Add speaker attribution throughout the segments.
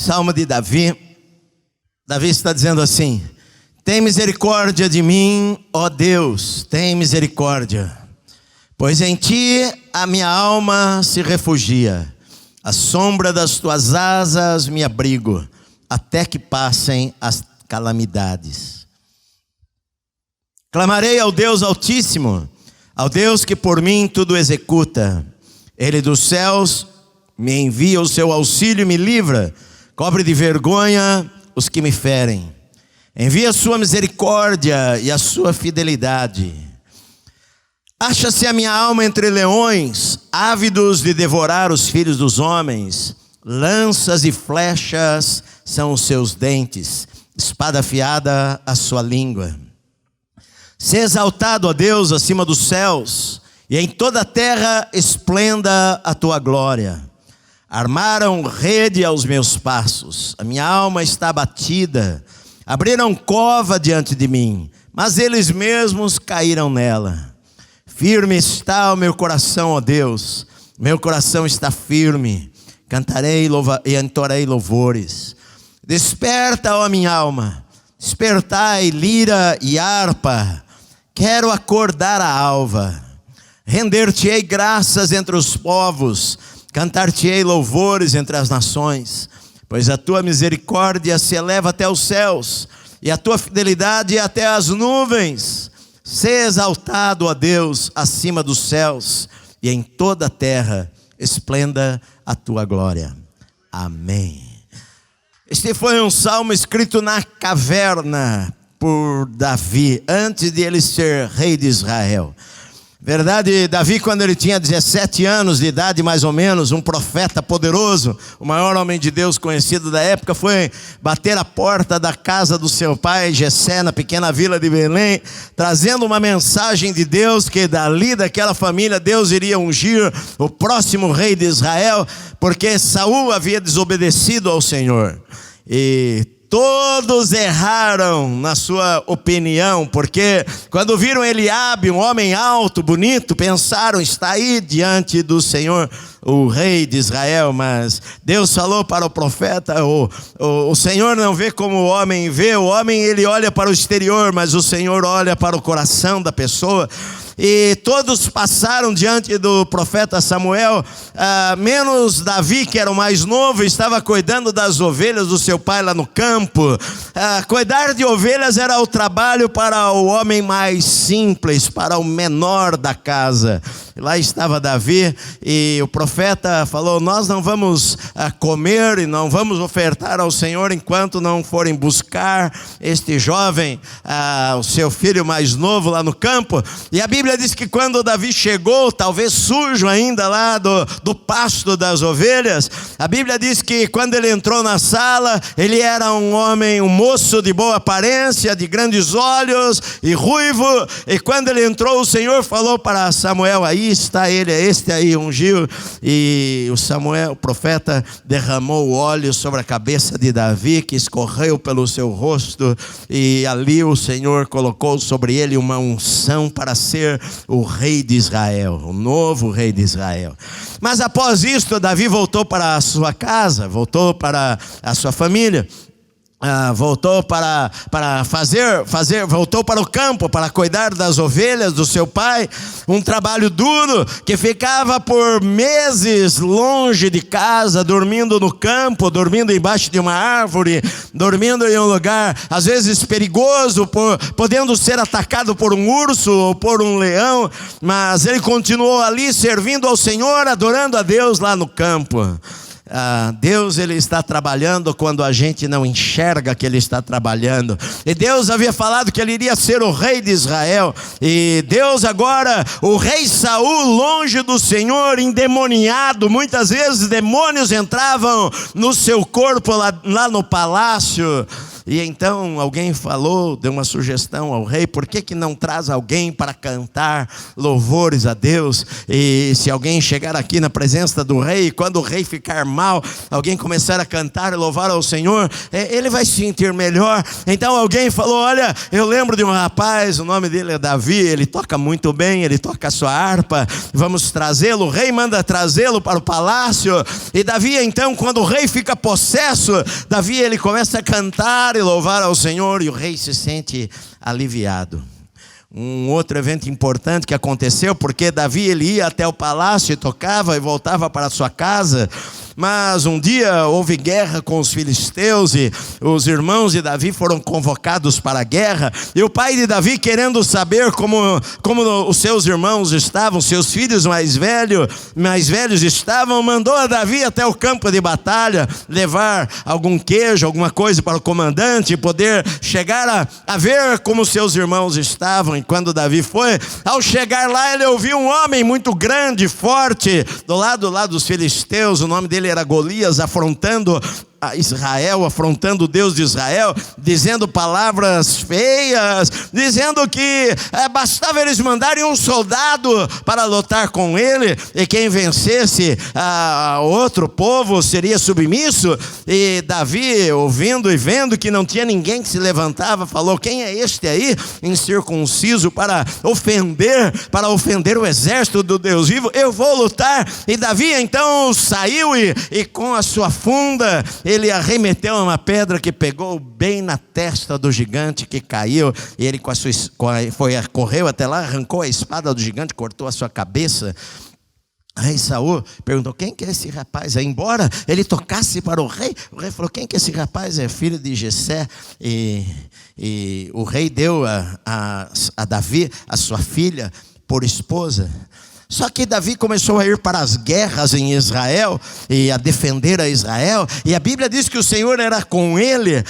Speaker 1: Salmo de Davi. Davi está dizendo assim: tem misericórdia de mim, ó Deus, tem misericórdia, pois em ti a minha alma se refugia. À sombra das tuas asas me abrigo, até que passem as calamidades. Clamarei ao Deus Altíssimo, ao Deus que por mim tudo executa. Ele dos céus me envia o seu auxílio e me livra, cobre de vergonha os que me ferem. Envia a sua misericórdia e a sua fidelidade. Acha-se a minha alma entre leões, ávidos de devorar os filhos dos homens. Lanças e flechas são os seus dentes, espada afiada a sua língua. Se exaltado, ó Deus, acima dos céus, e em toda a terra esplenda a tua glória. Armaram rede aos meus passos, a minha alma está abatida. Abriram cova diante de mim, mas eles mesmos caíram nela. Firme está o meu coração, ó Deus, meu coração está firme. Cantarei e entoarei louvores. Desperta, ó minha alma, despertai lira e harpa. Quero acordar a alva. Render-te-ei graças entre os povos, cantar-te-ei louvores entre as nações. Pois a tua misericórdia se eleva até os céus, e a tua fidelidade até as nuvens. Se exaltado, ó Deus, acima dos céus, e em toda a terra esplenda a tua glória. Amém. Este foi um salmo escrito na caverna por Davi, antes de ele ser rei de Israel. Verdade, Davi, quando ele tinha 17 anos de idade, mais ou menos, um profeta poderoso, o maior homem de Deus conhecido da época, foi bater a porta da casa do seu pai, Jessé, na pequena vila de Belém, trazendo uma mensagem de Deus, que dali daquela família, Deus iria ungir o próximo rei de Israel, porque Saul havia desobedecido ao Senhor. E todos erraram na sua opinião, porque quando viram Eliabe, um homem alto, bonito, pensaram, está aí diante do Senhor, o rei de Israel. Mas Deus falou para o profeta, o Senhor não vê como o homem vê, o homem ele olha para o exterior, mas o Senhor olha para o coração da pessoa. E todos passaram diante do profeta Samuel, menos Davi, que era o mais novo, estava cuidando das ovelhas do seu pai lá no campo. Cuidar de ovelhas era o trabalho para o homem mais simples, para o menor da casa. Lá estava Davi, e o profeta falou: nós não vamos comer e não vamos ofertar ao Senhor enquanto não forem buscar este jovem, o seu filho mais novo lá no campo. E a Bíblia diz que quando Davi chegou, talvez sujo ainda lá do pasto das ovelhas, a Bíblia diz que quando ele entrou na sala, ele era um homem, um moço de boa aparência, de grandes olhos e ruivo. E quando ele entrou, o Senhor falou para Samuel: aí está ele, este aí ungiu. E o profeta, derramou o óleo sobre a cabeça de Davi, que escorreu pelo seu rosto, e ali o Senhor colocou sobre ele uma unção para ser o rei de Israel, o novo rei de Israel. Mas após isto, Davi voltou para a sua casa, voltou para a sua família. Voltou voltou para o campo para cuidar das ovelhas do seu pai, um trabalho duro, que ficava por meses longe de casa, dormindo no campo, dormindo embaixo de uma árvore, dormindo em um lugar às vezes perigoso, podendo ser atacado por um urso ou por um leão, mas ele continuou ali servindo ao Senhor, adorando a Deus lá no campo. Deus ele está trabalhando quando a gente não enxerga que ele está trabalhando. E Deus havia falado que ele iria ser o rei de Israel, e Deus agora, o rei Saul, longe do Senhor, endemoniado, muitas vezes demônios entravam no seu corpo lá no palácio. E então alguém falou, deu uma sugestão ao rei: por que não traz alguém para cantar louvores a Deus? E se alguém chegar aqui na presença do rei, quando o rei ficar mal, alguém começar a cantar e louvar ao Senhor, ele vai se sentir melhor. Então alguém falou: olha, eu lembro de um rapaz, o nome dele é Davi, ele toca muito bem, ele toca a sua harpa, vamos trazê-lo. O rei manda trazê-lo para o palácio. E Davi, então, quando o rei fica possesso, Davi, ele começa a cantar e louvar ao Senhor, e o rei se sente aliviado. Um outro evento importante que aconteceu, porque Davi, ele ia até o palácio e tocava e voltava para a sua casa. Mas um dia houve guerra com os filisteus e os irmãos de Davi foram convocados para a guerra. E o pai de Davi, querendo saber como os seus irmãos estavam, seus filhos mais velhos estavam, mandou a Davi até o campo de batalha, levar algum queijo, alguma coisa para o comandante, poder chegar a ver como seus irmãos estavam. E quando Davi foi, ao chegar lá, ele ouviu um homem muito grande, forte, do lado lá dos filisteus. O nome dele era Golias, afrontando a Israel, afrontando o Deus de Israel, dizendo palavras feias, dizendo que bastava eles mandarem um soldado para lutar com ele, e quem vencesse outro povo seria submisso. E Davi, ouvindo e vendo que não tinha ninguém que se levantava, falou: quem é este aí, incircunciso, para ofender o exército do Deus vivo? Eu vou lutar. E Davi então saiu e com a sua funda, ele arremeteu uma pedra que pegou bem na testa do gigante, que caiu. E ele correu até lá, arrancou a espada do gigante, cortou a sua cabeça. Rei Saul perguntou: quem que é esse rapaz? Embora ele tocasse para o rei falou: quem que é esse rapaz? É filho de Jessé. E o rei deu a Davi a sua filha por esposa. Só que Davi começou a ir para as guerras em Israel e a defender a Israel. E a Bíblia diz que o Senhor era com ele,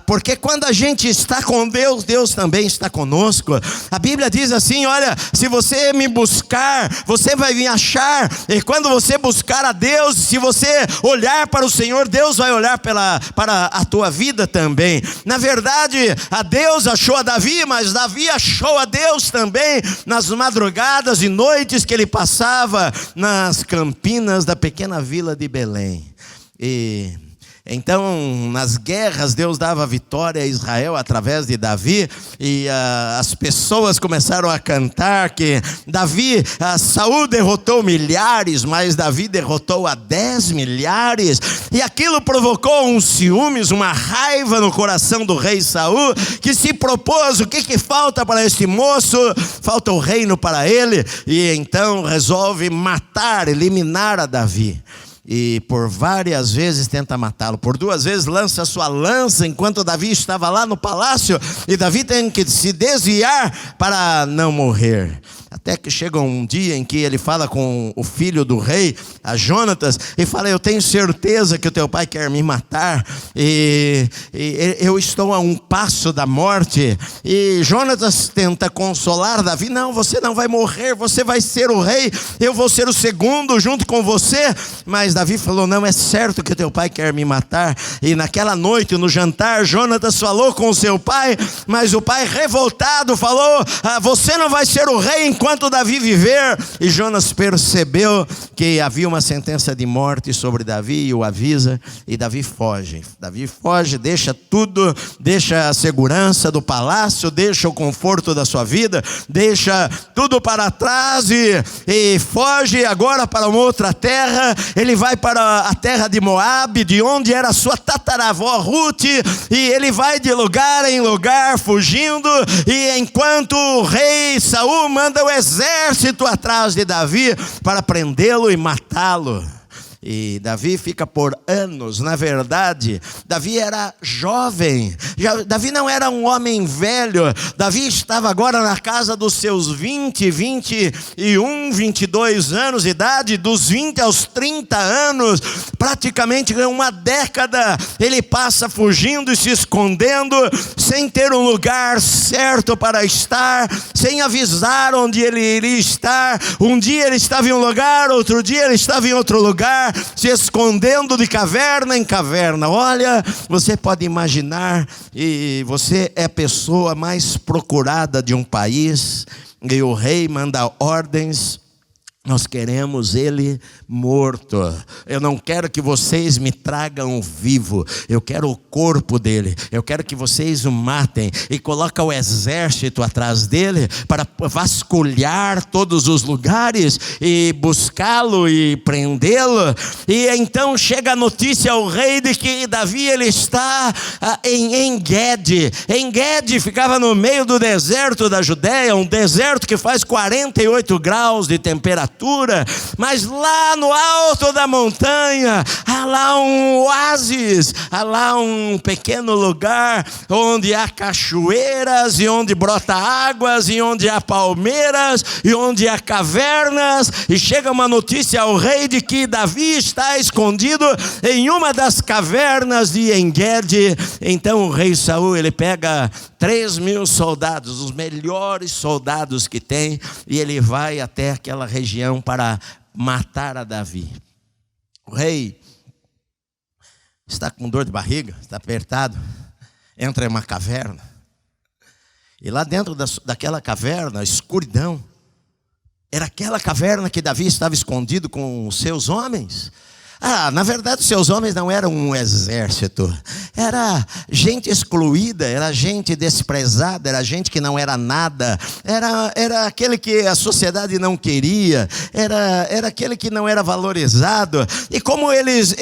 Speaker 1: porque quando a gente está com Deus, Deus também está conosco. A Bíblia diz assim: olha, se você me buscar, você vai me achar. E quando você buscar a Deus, se você olhar para o Senhor, Deus vai olhar para a tua vida também. Na verdade, a Deus achou a Davi, mas Davi achou a Deus também nas madrugadas e noites que ele passava nas campinas da pequena vila de Belém. E então, nas guerras, Deus dava vitória a Israel através de Davi. E as pessoas começaram a cantar que Saul derrotou milhares, mas Davi derrotou a 10 milhares. E aquilo provocou um ciúmes, uma raiva no coração do rei Saul, que se propôs: o que falta para este moço? Falta o reino para ele. E então resolve eliminar a Davi. E por várias vezes tenta matá-lo. Por 2 vezes lança sua lança enquanto Davi estava lá no palácio. E Davi tem que se desviar para não morrer. Até que chega um dia em que ele fala com o filho do rei, a Jonatas, e fala: eu tenho certeza que o teu pai quer me matar, e eu estou a um passo da morte. E Jonatas tenta consolar Davi: não, você não vai morrer, você vai ser o rei, eu vou ser o segundo junto com você. Mas Davi falou: não, é certo que o teu pai quer me matar. E naquela noite, no jantar, Jonatas falou com o seu pai, mas o pai, revoltado, falou: você não vai ser o rei enquanto Davi viver. E Jonas percebeu que havia uma sentença de morte sobre Davi e o avisa, e Davi foge, deixa tudo, deixa a segurança do palácio, deixa o conforto da sua vida, deixa tudo para trás e foge agora para uma outra terra. Ele vai para a terra de Moabe, de onde era sua tataravó Ruth, e ele vai de lugar em lugar fugindo. E enquanto o rei Saul manda o exército atrás de Davi para prendê-lo e matá-lo. E Davi fica por anos. Na verdade, Davi era jovem. Davi não era um homem velho. Davi estava agora na casa dos seus 21, 22 anos de idade. Dos 20 aos 30 anos, praticamente uma década, ele passa fugindo e se escondendo, sem ter um lugar certo para estar, sem avisar onde ele iria estar. Um dia ele estava em um lugar, outro dia ele estava em outro lugar. se escondendo de caverna em caverna. Olha, você pode imaginar, e você é a pessoa mais procurada de um país, e o rei manda ordens: nós queremos ele morto. Eu não quero que vocês me tragam vivo. Eu quero o corpo dele. Eu quero que vocês o matem. E coloca o exército atrás dele para vasculhar todos os lugares e buscá-lo e prendê-lo. E então chega a notícia ao rei de que Davi ele está em En-Gedi. En-Gedi ficava no meio do deserto da Judéia, um deserto que faz 48 graus de temperatura. Mas lá no alto da montanha, há lá um oásis, há lá um pequeno lugar onde há cachoeiras, e onde brota águas, e onde há palmeiras, e onde há cavernas. E chega uma notícia ao rei de que Davi está escondido em uma das cavernas de En-Gedi. Então o rei Saul, ele pega 3.000 soldados, os melhores soldados que tem, e ele vai até aquela região para matar a Davi. O rei está com dor de barriga, está apertado, entra em uma caverna, e lá dentro daquela caverna, escuridão. Era aquela caverna que Davi estava escondido com os seus homens. Na verdade, os seus homens não eram um exército, era gente excluída, era gente desprezada, era gente que não era nada, era aquele que a sociedade não queria, era aquele que não era valorizado. E como eles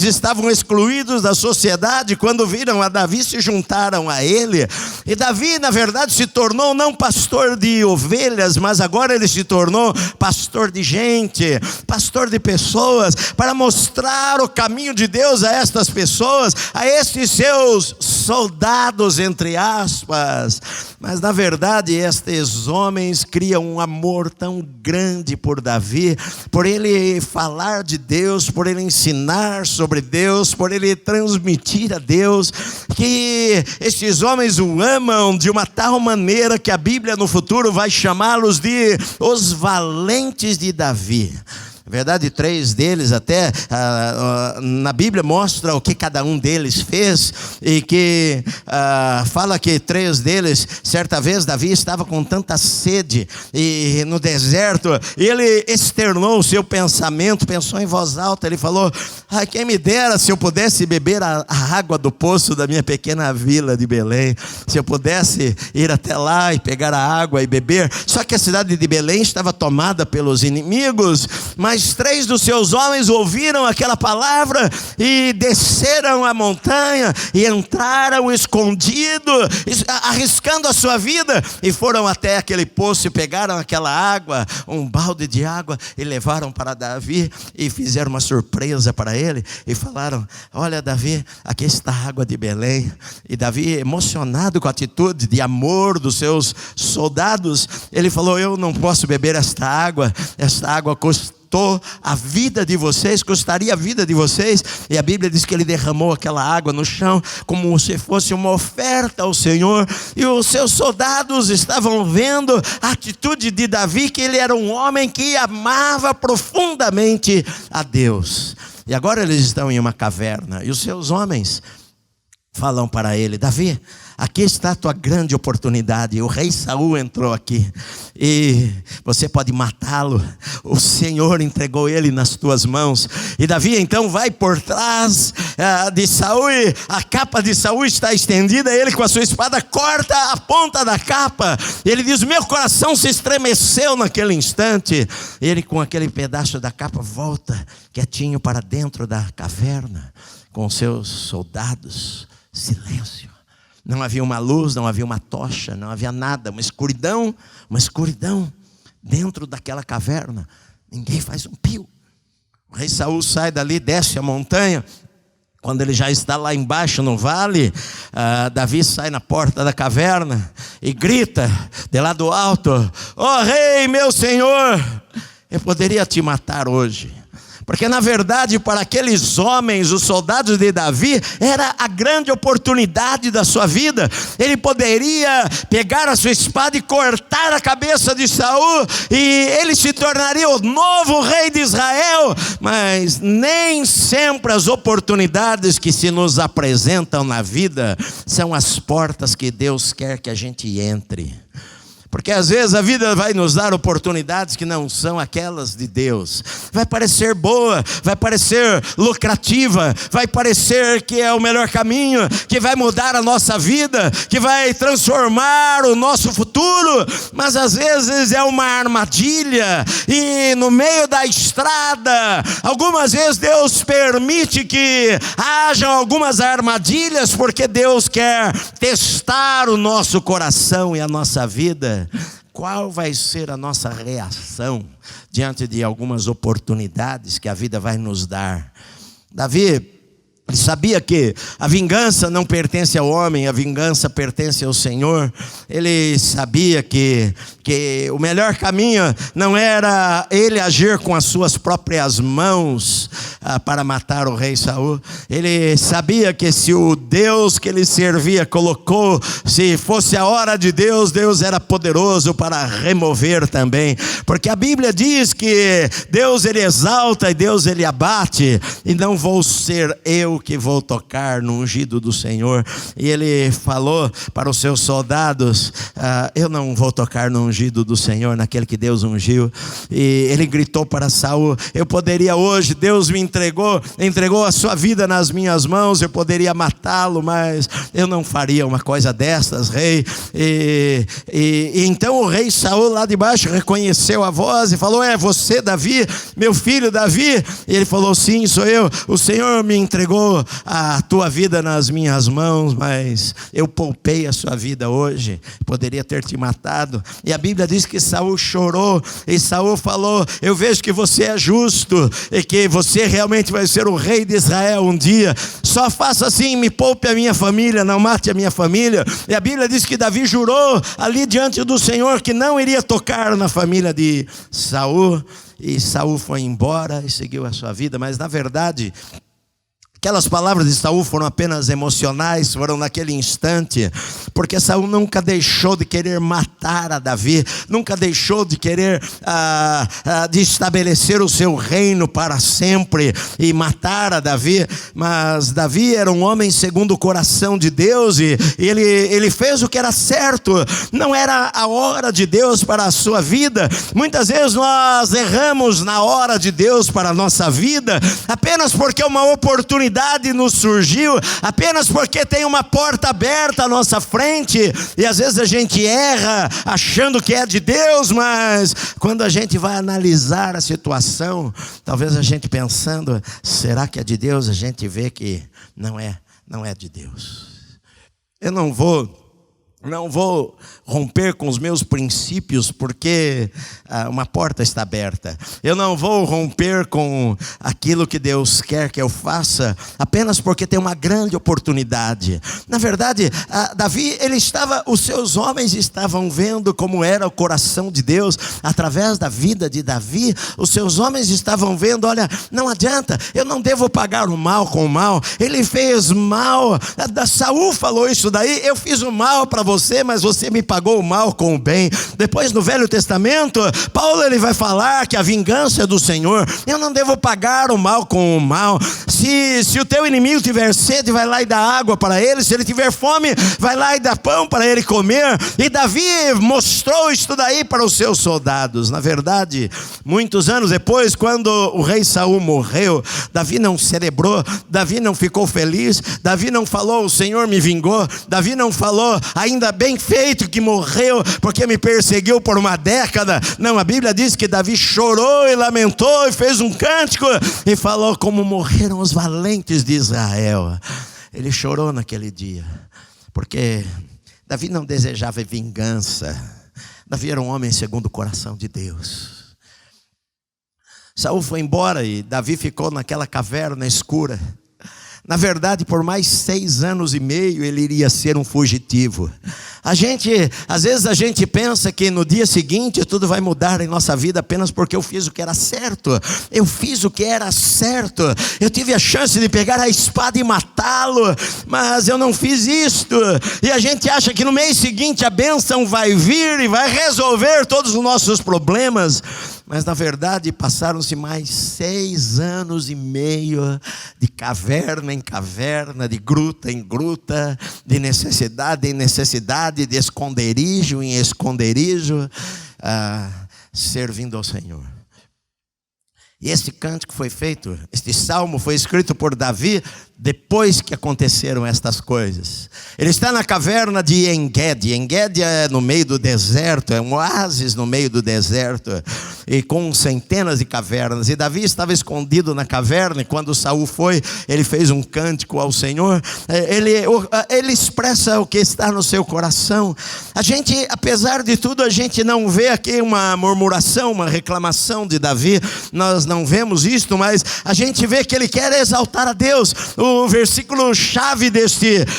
Speaker 1: estavam excluídos da sociedade, quando viram a Davi, se juntaram a ele. E Davi, na verdade, se tornou não pastor de ovelhas, mas agora ele se tornou pastor de gente, pastor de pessoas, para mostrar o caminho de Deus a estas pessoas, a estes seus soldados, entre aspas. Mas na verdade estes homens criam um amor tão grande por Davi, por ele falar de Deus, por ele ensinar sobre Deus, por ele transmitir a Deus, que estes homens o amam de uma tal maneira que a Bíblia no futuro vai chamá-los de os valentes de Davi. Na verdade, 3 deles até, na Bíblia mostra o que cada um deles fez, e que fala que 3 deles, certa vez Davi estava com tanta sede e no deserto, e ele externou o seu pensamento, pensou em voz alta, ele falou: quem me dera se eu pudesse beber a água do poço da minha pequena vila de Belém, se eu pudesse ir até lá e pegar a água e beber. Só que a cidade de Belém estava tomada pelos inimigos, mas 3 dos seus homens ouviram aquela palavra e desceram a montanha e entraram escondido, arriscando a sua vida, e foram até aquele poço e pegaram aquela água, um balde de água, e levaram para Davi e fizeram uma surpresa para ele e falaram: olha, Davi, aqui está a água de Belém. E Davi, emocionado com a atitude de amor dos seus soldados, ele falou: eu não posso beber esta água custou a vida de vocês, custaria a vida de vocês. E a Bíblia diz que ele derramou aquela água no chão como se fosse uma oferta ao Senhor. E os seus soldados estavam vendo a atitude de Davi, que ele era um homem que amava profundamente a Deus. E agora eles estão em uma caverna, e os seus homens falam para ele: Davi, aqui está a tua grande oportunidade. O rei Saul entrou aqui e você pode matá-lo. O Senhor entregou ele nas tuas mãos. E Davi então vai por trás de Saul, e a capa de Saul está estendida. Ele com a sua espada corta a ponta da capa. Ele diz: meu coração se estremeceu naquele instante. Ele com aquele pedaço da capa volta quietinho para dentro da caverna com seus soldados. Silêncio. Não havia uma luz, não havia uma tocha, não havia nada, uma escuridão dentro daquela caverna. Ninguém faz um pio. O rei Saul sai dali, desce a montanha. Quando ele já está lá embaixo no vale, Davi sai na porta da caverna e grita de lá do alto: ó rei, meu senhor, eu poderia te matar hoje, Porque na verdade para aqueles homens, os soldados de Davi, era a grande oportunidade da sua vida. Ele poderia pegar a sua espada e cortar a cabeça de Saul, e ele se tornaria o novo rei de Israel. Mas nem sempre as oportunidades que se nos apresentam na vida são as portas que Deus quer que a gente entre. Porque às vezes a vida vai nos dar oportunidades que não são aquelas de Deus. Vai parecer boa, vai parecer lucrativa, vai parecer que é o melhor caminho, que vai mudar a nossa vida, que vai transformar o nosso futuro. Mas às vezes é uma armadilha, e no meio da estrada, algumas vezes Deus permite que hajam algumas armadilhas, porque Deus quer testar o nosso coração e a nossa vida. Qual vai ser a nossa reação diante de algumas oportunidades que a vida vai nos dar? Davi, ele sabia que a vingança não pertence ao homem, a vingança pertence ao Senhor. Ele sabia que o melhor caminho não era ele agir com as suas próprias mãos para matar o rei Saul. Ele sabia que se o Deus que ele servia colocou, se fosse a hora de Deus, Deus era poderoso para remover também. Porque a Bíblia diz que Deus ele exalta e Deus ele abate, e não vou ser eu que vou tocar no ungido do Senhor. E ele falou para os seus soldados: eu não vou tocar no ungido do Senhor, naquele que Deus ungiu. E ele gritou para Saul: eu poderia hoje, Deus me entregou a sua vida nas minhas mãos, eu poderia matá-lo, mas eu não faria uma coisa destas, rei. E então o rei Saul lá de baixo reconheceu a voz e falou: é você, Davi, meu filho Davi? E ele falou: sim, sou eu. O Senhor me entregou a tua vida nas minhas mãos, mas eu poupei a sua vida hoje, poderia ter te matado. E a Bíblia diz que Saul chorou, e Saul falou: eu vejo que você é justo, e que você realmente vai ser o rei de Israel um dia. Só faça assim, me poupe a minha família, não mate a minha família. E a Bíblia diz que Davi jurou ali diante do Senhor que não iria tocar na família de Saul. E Saul foi embora e seguiu a sua vida. Mas na verdade, aquelas palavras de Saul foram apenas emocionais, foram naquele instante, porque Saul nunca deixou de querer matar a Davi, nunca deixou de querer de estabelecer o seu reino para sempre e matar a Davi. Mas Davi era um homem segundo o coração de Deus, e ele fez o que era certo. Não era a hora de Deus para a sua vida. Muitas vezes nós erramos na hora de Deus para a nossa vida, apenas porque uma oportunidade nos surgiu, apenas porque tem uma porta aberta à nossa frente. E às vezes a gente erra achando que é de Deus, mas quando a gente vai analisar a situação, talvez a gente pensando: será que é de Deus? A gente vê que não é de Deus. Eu não vou romper com os meus princípios porque uma porta está aberta. Eu não vou romper com aquilo que Deus quer que eu faça apenas porque tem uma grande oportunidade. Na verdade, Davi, os seus homens estavam vendo como era o coração de Deus através da vida de Davi. Os seus homens estavam vendo: olha, não adianta, eu não devo pagar o mal com o mal. Ele fez mal. Saul falou isso daí: eu fiz o mal para você, mas você me pagou o mal com o bem. Depois no Velho Testamento, Paulo ele vai falar que a vingança é do Senhor. Eu não devo pagar o mal com o mal. Se o teu inimigo tiver sede, vai lá e dá água para ele. Se ele tiver fome, vai lá e dá pão para ele comer. E Davi mostrou isso daí para os seus soldados. Na verdade, muitos anos depois, quando o rei Saul morreu, Davi não celebrou, Davi não ficou feliz, Davi não falou: o Senhor me vingou. Davi não falou: ainda bem feito que morreu, porque me perseguiu por uma década. Não, a Bíblia diz que Davi chorou e lamentou e fez um cântico e falou: como morreram os valentes de Israel. Ele chorou naquele dia, porque Davi não desejava vingança. Davi era um homem segundo o coração de Deus. Saul foi embora e Davi ficou naquela caverna escura. Na verdade, por mais 6 anos e meio, ele iria ser um fugitivo. Às vezes a gente pensa que no dia seguinte tudo vai mudar em nossa vida apenas porque eu fiz o que era certo. Eu fiz o que era certo. Eu tive a chance de pegar a espada e matá-lo, mas eu não fiz isto. E a gente acha que no mês seguinte a bênção vai vir e vai resolver todos os nossos problemas. Mas na verdade passaram-se mais 6 anos e meio de caverna em caverna, de gruta em gruta, de necessidade em necessidade, de esconderijo em esconderijo, servindo ao Senhor. E este cântico foi feito, este salmo foi escrito por Davi depois que aconteceram estas coisas. Ele está na caverna de En-Gedi. En-Gedi é no meio do deserto, é um oásis no meio do deserto, e com centenas de cavernas. E Davi estava escondido na caverna, e quando Saul foi, ele fez um cântico ao Senhor. Ele expressa o que está no seu coração. A gente, apesar de tudo, a gente não vê aqui uma murmuração, uma reclamação de Davi. Nós não vemos isto, mas a gente vê que ele quer exaltar a Deus. O versículo chave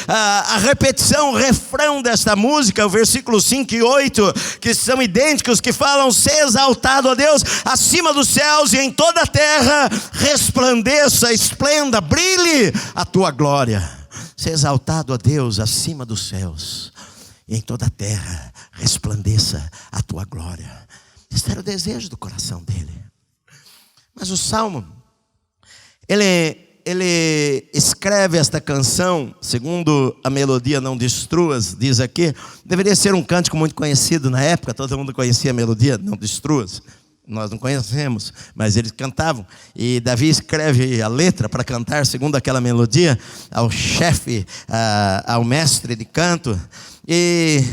Speaker 1: a repetição, o refrão desta música, o versículo 5 e 8, que são idênticos, que falam: "Seja exaltado a Deus acima dos céus, e em toda a terra resplandeça, esplenda, brilhe a tua glória." Seja exaltado a Deus acima dos céus, e em toda a terra resplandeça a tua glória. Esse era o desejo do coração dele. Mas o Salmo, ele escreve esta canção, segundo a melodia Não Destruas, diz aqui, deveria ser um cântico muito conhecido na época, todo mundo conhecia a melodia Não Destruas. Nós não conhecemos, mas eles cantavam. E Davi escreve a letra para cantar segundo aquela melodia ao chefe, ao mestre de canto. E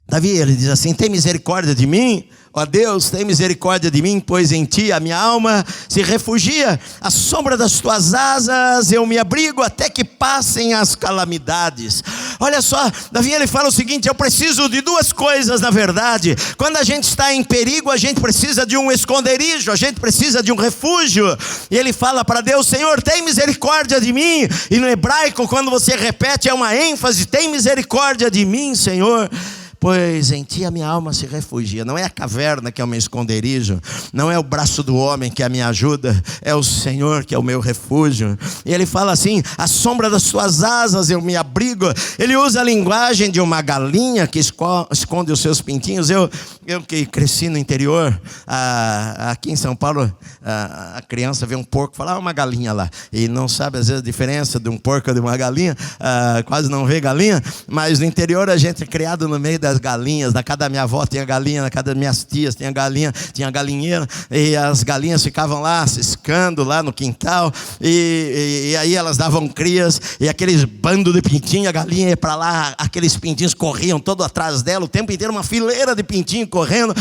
Speaker 1: Davi, ele diz assim: "Tem misericórdia de mim, ó Deus, tem misericórdia de mim, pois em ti a minha alma se refugia. À sombra das tuas asas eu me abrigo até que passem as calamidades." Olha só, Davi, ele fala o seguinte: eu preciso de 2 coisas na verdade. Quando a gente está em perigo, a gente precisa de um esconderijo, a gente precisa de um refúgio. E ele fala para Deus: "Senhor, tem misericórdia de mim." E no hebraico, quando você repete, é uma ênfase: "Tem misericórdia de mim, Senhor, pois em ti a minha alma se refugia." Não é a caverna que é o meu esconderijo, não é o braço do homem que é a minha ajuda, é o Senhor que é o meu refúgio. E ele fala assim: "À sombra das tuas asas eu me abrigo." Ele usa a linguagem de uma galinha que esconde os seus pintinhos. Eu que cresci no interior, aqui em São Paulo, a criança vê um porco e fala: "uma galinha lá", e não sabe às vezes a diferença de um porco e de uma galinha, quase não vê galinha. Mas no interior a gente é criado no meio das galinhas. Na casa da minha avó tinha galinha, na casa das minhas tias tinha galinha, tinha galinheira, e as galinhas ficavam lá ciscando lá no quintal, e aí elas davam crias, e aqueles bandos de pintinho, a galinha ia para lá, aqueles pintinhos corriam todo atrás dela o tempo inteiro, uma fileira de pintinho correndo.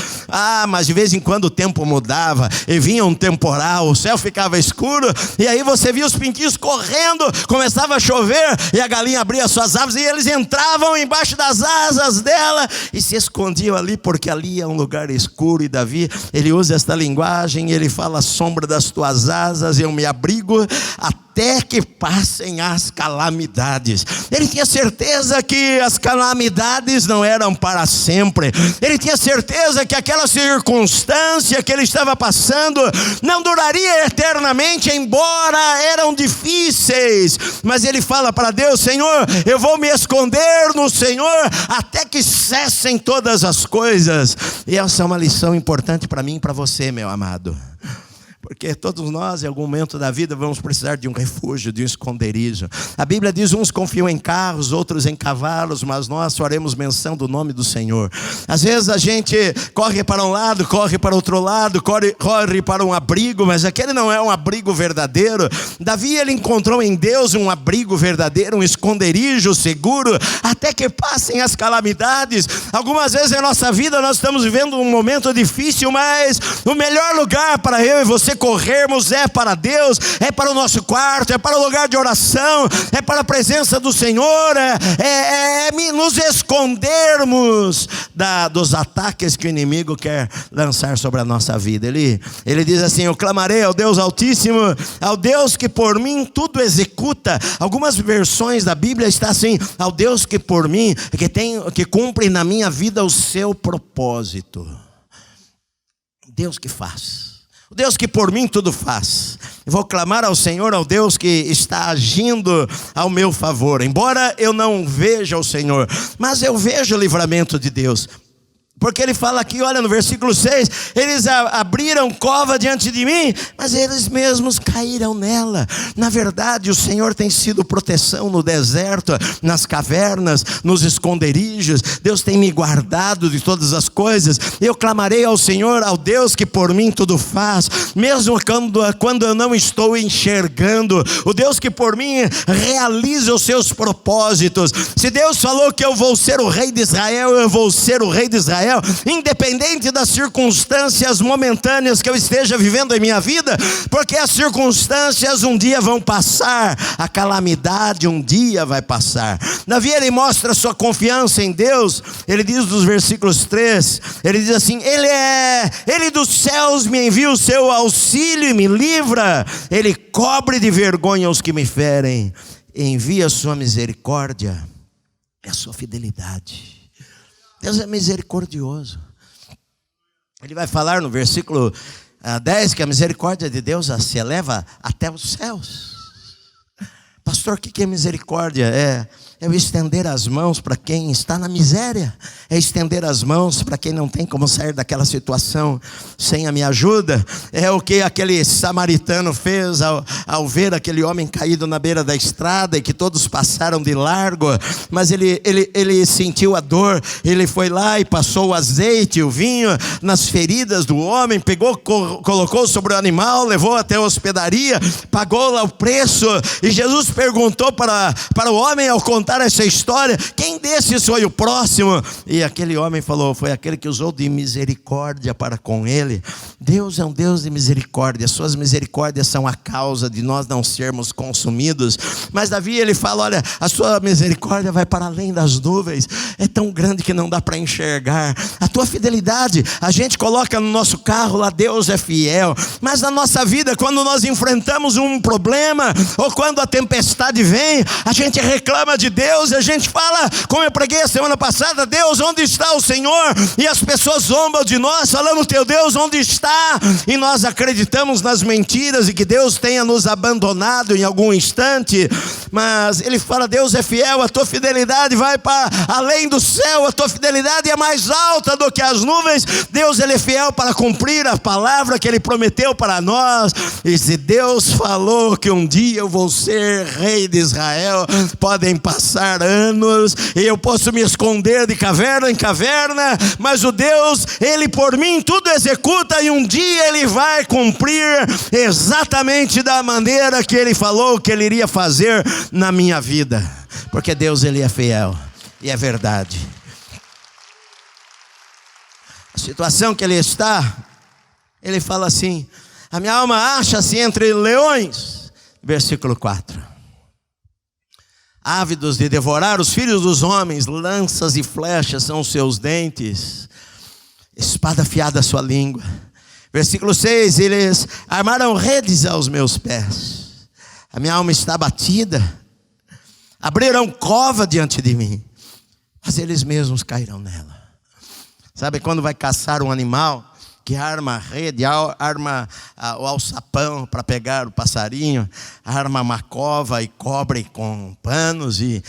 Speaker 1: Mas de vez em quando o tempo mudava e vinha um temporal, o céu ficava escuro, e aí você via os pintinhos correndo, começava a chover, e a galinha abria suas asas e eles entravam embaixo das asas dela e se escondiam ali, porque ali é um lugar escuro. E Davi, ele usa esta linguagem, ele fala: "À sombra das tuas asas eu me abrigo até que passem as calamidades." Ele tinha certeza que as calamidades não eram para sempre. Ele tinha certeza que aquela circunstância que ele estava passando não duraria eternamente, embora eram difíceis. Mas ele fala para Deus: "Senhor, eu vou me esconder no Senhor até que cessem todas as coisas." E essa é uma lição importante para mim e para você, meu amado. Porque todos nós, em algum momento da vida, vamos precisar de um refúgio, de um esconderijo. A Bíblia diz: uns confiam em carros, outros em cavalos, mas nós faremos menção do nome do Senhor. Às vezes a gente corre para um lado, corre para outro lado, corre para um abrigo, mas aquele não é um abrigo verdadeiro. Davi, ele encontrou em Deus um abrigo verdadeiro, um esconderijo seguro, até que passem as calamidades. Algumas vezes em nossa vida nós estamos vivendo um momento difícil, mas o melhor lugar para eu e você corrermos é para Deus, é para o nosso quarto, é para o lugar de oração, é para a presença do Senhor, é nos escondermos dos ataques que o inimigo quer lançar sobre a nossa vida. Ele diz assim: eu clamarei ao Deus Altíssimo, ao Deus que por mim tudo executa. Algumas versões da Bíblia está assim: ao Deus que por mim, que cumpre na minha vida o seu propósito. Deus que faz, o Deus que por mim tudo faz. Eu vou clamar ao Senhor, ao Deus que está agindo ao meu favor. Embora eu não veja o Senhor, mas eu vejo o livramento de Deus. Porque ele fala aqui, olha no versículo 6, eles abriram cova diante de mim, mas eles mesmos caíram nela. Na verdade, o Senhor tem sido proteção no deserto, nas cavernas, nos esconderijos. Deus tem me guardado de todas as coisas. Eu clamarei ao Senhor, ao Deus que por mim tudo faz, mesmo quando eu não estou enxergando. O Deus que por mim realiza os seus propósitos. Se Deus falou que eu vou ser o rei de Israel, eu vou ser o rei de Israel, independente das circunstâncias momentâneas que eu esteja vivendo em minha vida, porque as circunstâncias um dia vão passar, a calamidade um dia vai passar. Davi, ele mostra sua confiança em Deus. Ele diz nos versículos 3, ele diz assim: ele dos céus me envia o seu auxílio e me livra, ele cobre de vergonha os que me ferem, envia a sua misericórdia e a sua fidelidade. Deus é misericordioso. Ele vai falar no versículo 10 que a misericórdia de Deus se eleva até os céus. Pastor, o que é misericórdia? É eu estender as mãos para quem está na miséria, é estender as mãos para quem não tem como sair daquela situação sem a minha ajuda. É o que aquele samaritano fez ao ver aquele homem caído na beira da estrada e que todos passaram de largo, mas ele sentiu a dor. Ele foi lá e passou o azeite, o vinho nas feridas do homem, pegou, colocou sobre o animal, levou até a hospedaria, pagou lá o preço. E Jesus perguntou para o homem, ao contar essa história, quem desses foi o próximo? E aquele homem falou: foi aquele que usou de misericórdia para com ele. Deus é um Deus de misericórdia. Suas misericórdias são a causa de nós não sermos consumidos. Mas Davi, ele fala: olha, a sua misericórdia vai para além das nuvens, é tão grande que não dá para enxergar. A tua fidelidade, a gente coloca no nosso carro lá, Deus é fiel. Mas na nossa vida, quando nós enfrentamos um problema, ou quando a tempestade vem, a gente reclama de Deus, a gente fala, como eu preguei a semana passada: Deus, onde está o Senhor? E as pessoas zombam de nós, falando: teu Deus, onde está? E nós acreditamos nas mentiras e que Deus tenha nos abandonado em algum instante. Mas ele fala: Deus é fiel, a tua fidelidade vai para além do céu, a tua fidelidade é mais alta do que as nuvens. Deus, ele é fiel para cumprir a palavra que ele prometeu para nós. E se Deus falou que um dia eu vou ser rei de Israel, podem passar anos e eu posso me esconder de caverna em caverna, mas o Deus, ele por mim tudo executa, e um dia ele vai cumprir exatamente da maneira que ele falou que ele iria fazer na minha vida, porque Deus, ele é fiel e é verdade. A situação que ele está, ele fala assim: a minha alma acha-se entre leões, versículo 4, ávidos de devorar os filhos dos homens, lanças e flechas são os seus dentes, espada afiada a sua língua. Versículo 6, eles armaram redes aos meus pés, a minha alma está abatida, abriram cova diante de mim, mas eles mesmos cairão nela. Sabe quando vai caçar um animal que arma a rede, arma o alçapão para pegar o passarinho, arma uma cova e cobre com panos e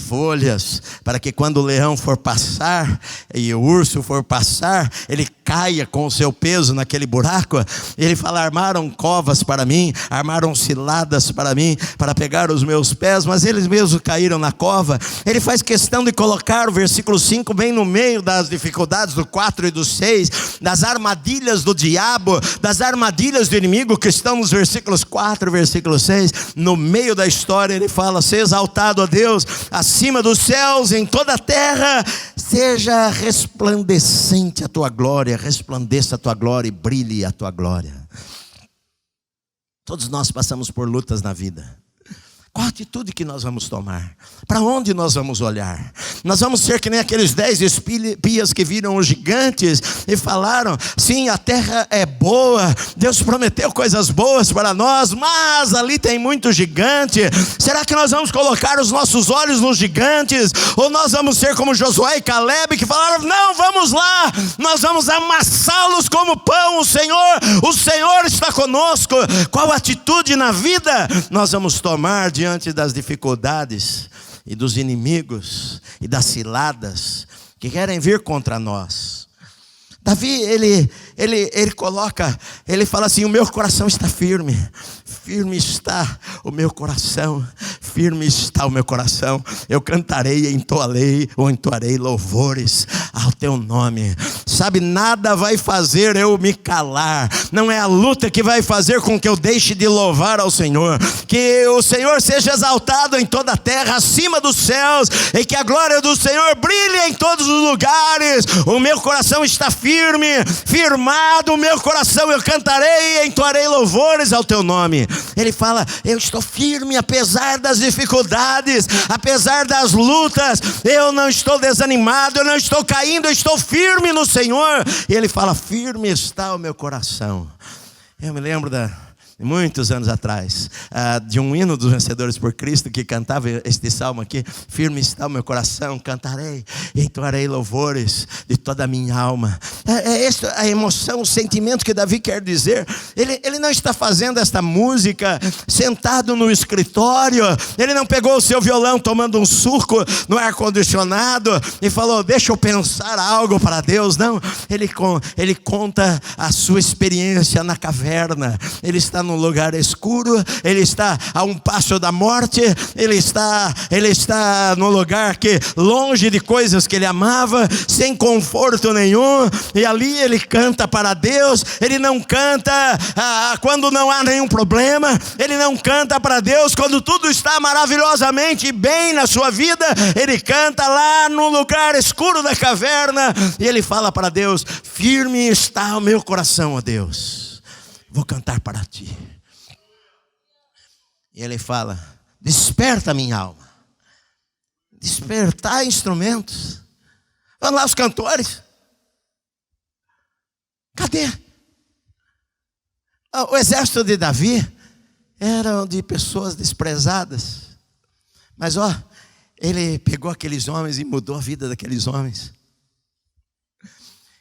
Speaker 1: folhas, para que quando o leão for passar e o urso for passar, ele caia com o seu peso naquele buraco. Ele fala: armaram covas para mim, armaram ciladas para mim, para pegar os meus pés, mas eles mesmos caíram na cova. Ele faz questão de colocar o versículo 5 bem no meio das dificuldades do 4 e do 6, das armadilhas do diabo, das armadilhas do inimigo que estão nos versículos 4 e versículo 6. No meio da história ele fala: seja exaltado a Deus acima dos céus, em toda a terra seja resplandecente a tua glória, resplandeça a tua glória e brilhe a tua glória. Todos nós passamos por lutas na vida. Qual a atitude que nós vamos tomar? Para onde nós vamos olhar? Nós vamos ser que nem aqueles 10 espias que viram os gigantes e falaram: sim, a terra é boa, Deus prometeu coisas boas para nós, mas ali tem muito gigante. Será que nós vamos colocar os nossos olhos nos gigantes? Ou nós vamos ser como Josué e Caleb, que falaram: não, vamos lá, nós vamos amassá-los como pão. O Senhor está conosco. Qual atitude na vida nós vamos tomar diante das dificuldades e dos inimigos e das ciladas que querem vir contra nós? Davi, ele fala assim: o meu coração está firme, firme está o meu coração, firme está o meu coração. Eu cantarei e entoarei louvores ao teu nome. Sabe, nada vai fazer eu me calar. Não é a luta que vai fazer com que eu deixe de louvar ao Senhor. Que o Senhor seja exaltado em toda a terra, acima dos céus, e que a glória do Senhor brilhe em todos os lugares. O meu coração está firme, firmado o meu coração. Eu cantarei e entoarei louvores ao teu nome. Ele fala: eu estou firme apesar das dificuldades, apesar das lutas. Eu não estou desanimado, eu não estou caindo, eu estou firme no Senhor. E ele fala: firme está o meu coração. Eu me lembro muitos anos atrás, de um hino dos Vencedores por Cristo, que cantava este salmo aqui: firme está o meu coração, cantarei e entoarei louvores de toda a minha alma. É esta a emoção, o sentimento que Davi quer dizer. Ele não está fazendo esta música sentado no escritório. Ele não pegou o seu violão tomando um suco no ar-condicionado e falou: deixa eu pensar algo para Deus. Não, ele conta a sua experiência na caverna. Ele está num lugar escuro, ele está a um passo da morte, ele está num lugar que longe de coisas que ele amava, sem conforto nenhum, e ali ele canta para Deus. Ele não canta quando não há nenhum problema, ele não canta para Deus quando tudo está maravilhosamente bem na sua vida. Ele canta lá no lugar escuro da caverna, e ele fala para Deus: firme está o meu coração, ó Deus, vou cantar para ti. E ele fala: desperta minha alma. Despertar instrumentos. Vamos lá, os cantores. Cadê? O exército de Davi era de pessoas desprezadas. Mas ele pegou aqueles homens e mudou a vida daqueles homens.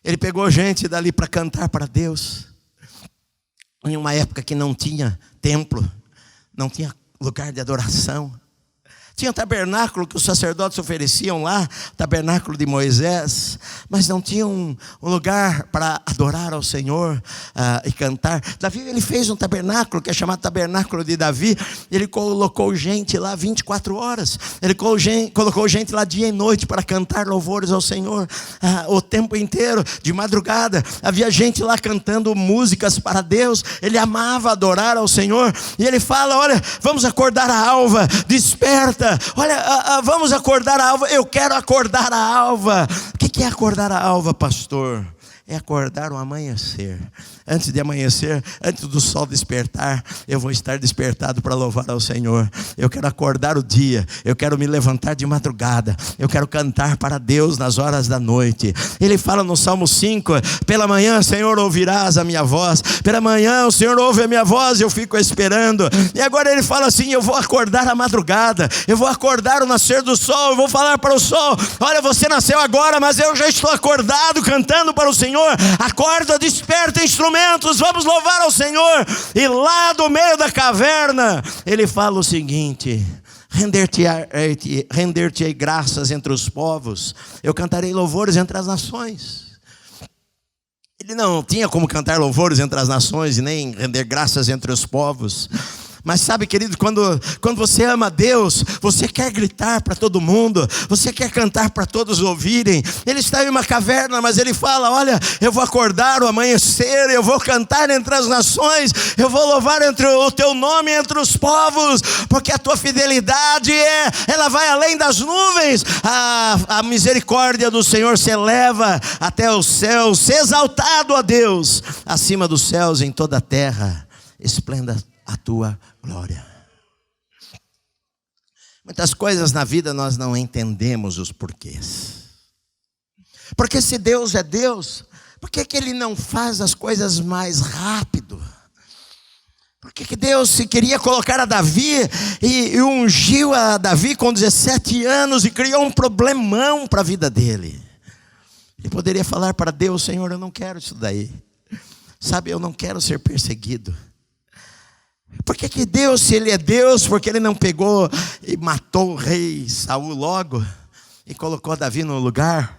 Speaker 1: Ele pegou gente dali para cantar para Deus. Em uma época que não tinha templo, não tinha lugar de adoração. Tinha um tabernáculo que os sacerdotes ofereciam lá, o tabernáculo de Moisés, mas não tinha um lugar para adorar ao Senhor e cantar. Davi, ele fez um tabernáculo que é chamado tabernáculo de Davi. Ele colocou gente lá 24 horas. Ele colocou gente lá dia e noite para cantar louvores ao Senhor o tempo inteiro, de madrugada. Havia gente lá cantando músicas para Deus. Ele amava adorar ao Senhor. E ele fala: olha, vamos acordar a alva, desperta. Olha, vamos acordar a alva. Eu quero acordar a alva. O que é acordar a alva, pastor? É acordar o amanhecer. Antes de amanhecer, antes do sol despertar, eu vou estar despertado para louvar ao Senhor. Eu quero acordar o dia, eu quero me levantar de madrugada, eu quero cantar para Deus nas horas da noite. Ele fala no Salmo 5: pela manhã, Senhor, ouvirás a minha voz. Pela manhã o Senhor ouve a minha voz e eu fico esperando. E agora ele fala assim: eu vou acordar a madrugada, eu vou acordar o nascer do sol. Eu vou falar para o sol: olha, você nasceu agora, mas eu já estou acordado cantando para o Senhor. Acorda, desperta instrumentos, vamos louvar ao Senhor. E lá do meio da caverna ele fala o seguinte: render-te-ei graças entre os povos, eu cantarei louvores entre as nações. Ele não tinha como cantar louvores entre as nações e nem render graças entre os povos. Mas sabe, querido, quando você ama Deus, você quer gritar para todo mundo, você quer cantar para todos ouvirem. Ele está em uma caverna, mas ele fala: olha, eu vou acordar o amanhecer, eu vou cantar entre as nações, eu vou louvar o teu nome entre os povos, porque a tua fidelidade ela vai além das nuvens. A misericórdia do Senhor se eleva até os céus. Se exaltado a Deus acima dos céus, em toda a terra esplenda a tua glória. Muitas coisas na vida nós não entendemos os porquês. Porque se Deus é Deus, por que Ele não faz as coisas mais rápido? Por que Deus se queria colocar a Davi e ungiu a Davi com 17 anos e criou um problemão para a vida dele? Ele poderia falar para Deus: Senhor, eu não quero isso daí. Sabe, eu não quero ser perseguido. Por que Deus, se Ele é Deus, porque Ele não pegou e matou o rei Saul logo e colocou Davi no lugar?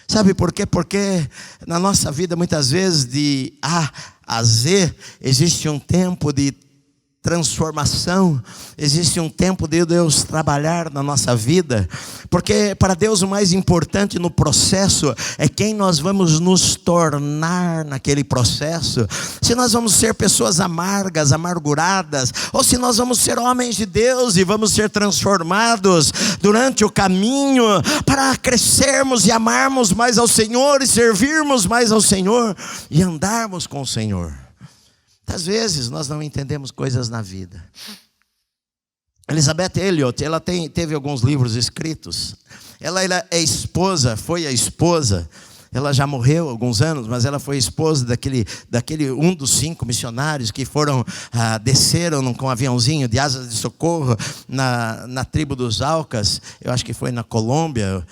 Speaker 1: Sabe por quê? Porque na nossa vida, muitas vezes, de A a Z, existe um tempo de transformação, existe um tempo de Deus trabalhar na nossa vida, porque para Deus o mais importante no processo é quem nós vamos nos tornar naquele processo. Se nós vamos ser pessoas amargas, amarguradas, ou se nós vamos ser homens de Deus e vamos ser transformados durante o caminho para crescermos e amarmos mais ao Senhor e servirmos mais ao Senhor e andarmos com o Senhor. Às vezes nós não entendemos coisas na vida. Elizabeth Elliot, ela teve alguns livros escritos. Ela é esposa, foi a esposa. Ela já morreu há alguns anos, mas ela foi esposa daquele um dos 5 missionários que foram, desceram com um aviãozinho de asas de socorro na tribo dos Aucas. Eu acho que foi na Colômbia.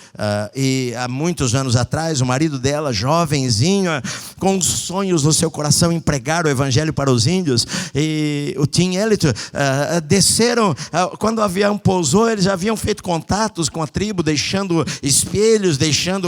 Speaker 1: E há muitos anos atrás, o marido dela, jovenzinho, com os sonhos no seu coração em pregar o evangelho para os índios, e o Tim Elliot, desceram. Quando o avião pousou, eles já haviam feito contatos com a tribo, deixando espelhos, deixando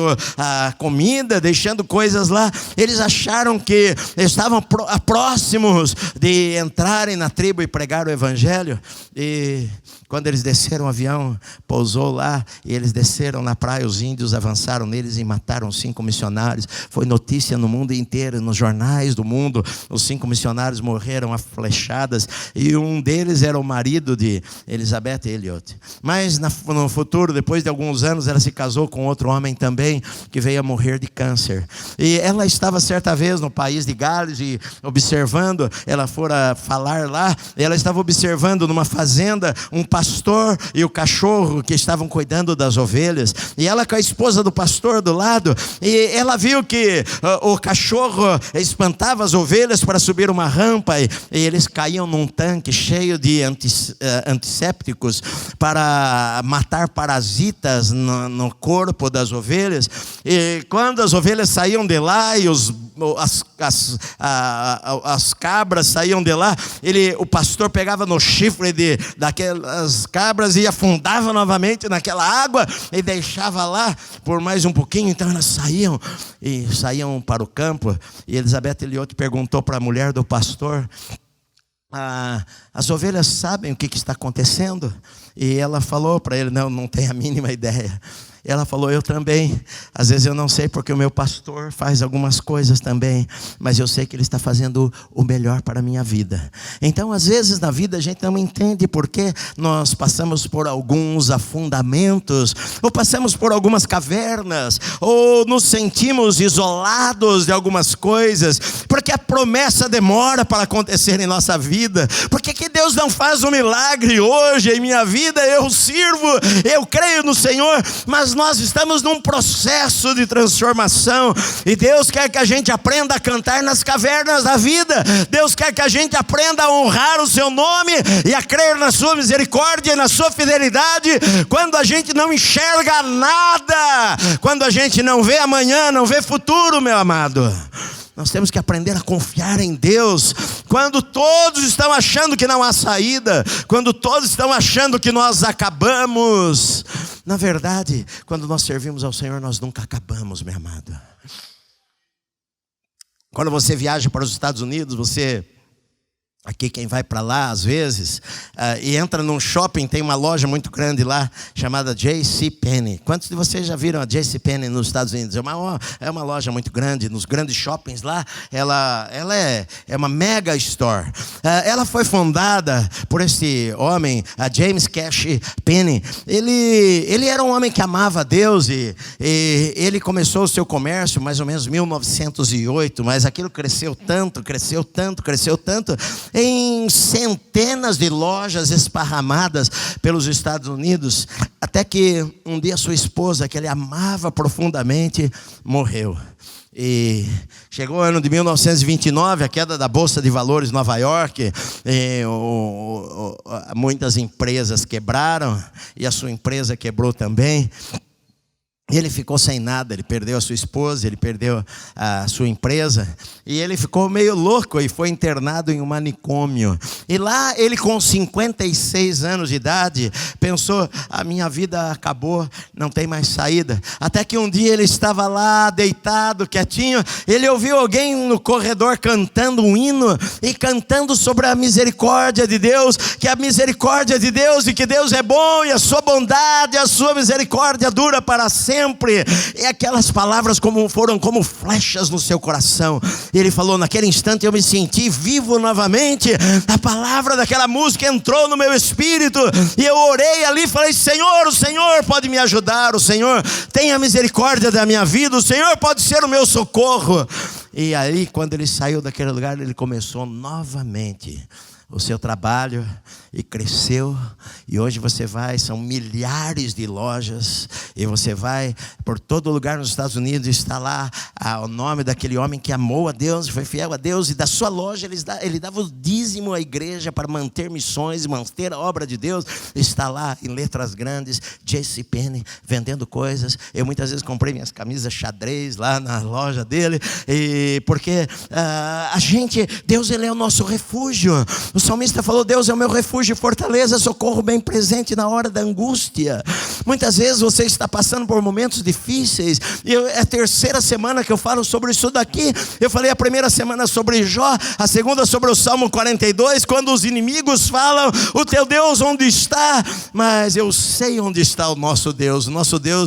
Speaker 1: comida, deixando coisas lá. Eles acharam que estavam próximos de entrarem na tribo e pregar o evangelho. E quando eles desceram, o avião pousou lá, e eles desceram na praia, os índios avançaram neles e mataram 5 missionários. Foi notícia no mundo inteiro, nos jornais do mundo. Os 5 missionários morreram a flechadas, e um deles era o marido de Elizabeth Elliot. Mas no futuro, depois de alguns anos, ela se casou com outro homem também, que veio a morrer de câncer. E ela estava certa vez no país de Gales e observando, ela fora falar lá, ela estava observando numa fazenda um pastor e o cachorro que estavam cuidando das ovelhas, e ela com a esposa do pastor do lado, e ela viu que o cachorro espantava as ovelhas para subir uma rampa, e eles caíam num tanque cheio de antissépticos para matar parasitas no corpo das ovelhas. E quando as ovelhas saíam de lá e as cabras saíam de lá, o pastor pegava no chifre daquelas cabras e afundava novamente naquela água e deixava lá por mais um pouquinho. Então elas saíam para o campo. E Elizabeth Elliot perguntou para a mulher do pastor: as ovelhas sabem o que está acontecendo? E ela falou para ele: não tem a mínima ideia. Ela falou: eu também, às vezes eu não sei, porque o meu pastor faz algumas coisas também, mas eu sei que ele está fazendo o melhor para a minha vida. Então às vezes na vida a gente não entende porque nós passamos por alguns afundamentos, ou passamos por algumas cavernas, ou nos sentimos isolados de algumas coisas, porque a promessa demora para acontecer em nossa vida. Por que Deus não faz um milagre hoje em minha vida? Eu sirvo, eu creio no Senhor, mas nós estamos num processo de transformação, e Deus quer que a gente aprenda a cantar nas cavernas da vida. Deus quer que a gente aprenda a honrar o seu nome e a crer na sua misericórdia e na sua fidelidade, quando a gente não enxerga nada, quando a gente não vê amanhã, não vê futuro, meu amado. Nós temos que aprender a confiar em Deus, quando todos estão achando que não há saída, quando todos estão achando que nós acabamos. Na verdade, quando nós servimos ao Senhor, nós nunca acabamos, meu amado. Quando você viaja para os Estados Unidos, aqui quem vai para lá às vezes, e entra num shopping, tem uma loja muito grande lá, chamada JCPenney. Quantos de vocês já viram a JCPenney nos Estados Unidos? É uma loja muito grande, nos grandes shoppings lá. Ela é uma mega store. Ela foi fundada por esse homem, James Cash Penney. Ele era um homem que amava a Deus, e ele começou o seu comércio mais ou menos em 1908, mas aquilo cresceu tanto, em centenas de lojas esparramadas pelos Estados Unidos, até que um dia sua esposa, que ele amava profundamente, morreu. E chegou o ano de 1929, a queda da Bolsa de Valores de Nova York, muitas empresas quebraram, e a sua empresa quebrou também. E ele ficou sem nada, ele perdeu a sua esposa, ele perdeu a sua empresa, e ele ficou meio louco e foi internado em um manicômio. E lá ele, com 56 anos de idade, pensou: a minha vida acabou, não tem mais saída. Até que um dia ele estava lá deitado, quietinho, ele ouviu alguém no corredor cantando um hino, e cantando sobre a misericórdia de Deus, que a misericórdia de Deus, e que Deus é bom, e a sua bondade, a sua misericórdia dura para sempre. E aquelas palavras foram como flechas no seu coração. E ele falou: naquele instante eu me senti vivo novamente. A palavra daquela música entrou no meu espírito, e eu orei ali e falei: Senhor, o Senhor pode me ajudar, o Senhor tenha misericórdia da minha vida, o Senhor pode ser o meu socorro. E aí, quando ele saiu daquele lugar, ele começou novamente o seu trabalho, e cresceu, e hoje você vai, são milhares de lojas, e você vai por todo lugar nos Estados Unidos, está lá o nome daquele homem que amou a Deus, foi fiel a Deus, e da sua loja ele dava o dízimo à igreja para manter missões, manter a obra de Deus. Está lá em letras grandes, JCPenney, vendendo coisas. Eu muitas vezes comprei minhas camisas xadrez lá na loja dele, porque Deus, ele é o nosso refúgio. O salmista falou: Deus é o meu refúgio e fortaleza, socorro bem presente na hora da angústia. Muitas vezes você está passando por momentos difíceis, e é a terceira semana que eu falo sobre isso daqui. Eu falei a primeira semana sobre Jó, a segunda sobre o Salmo 42, quando os inimigos falam: o teu Deus onde está? Mas eu sei onde está o nosso Deus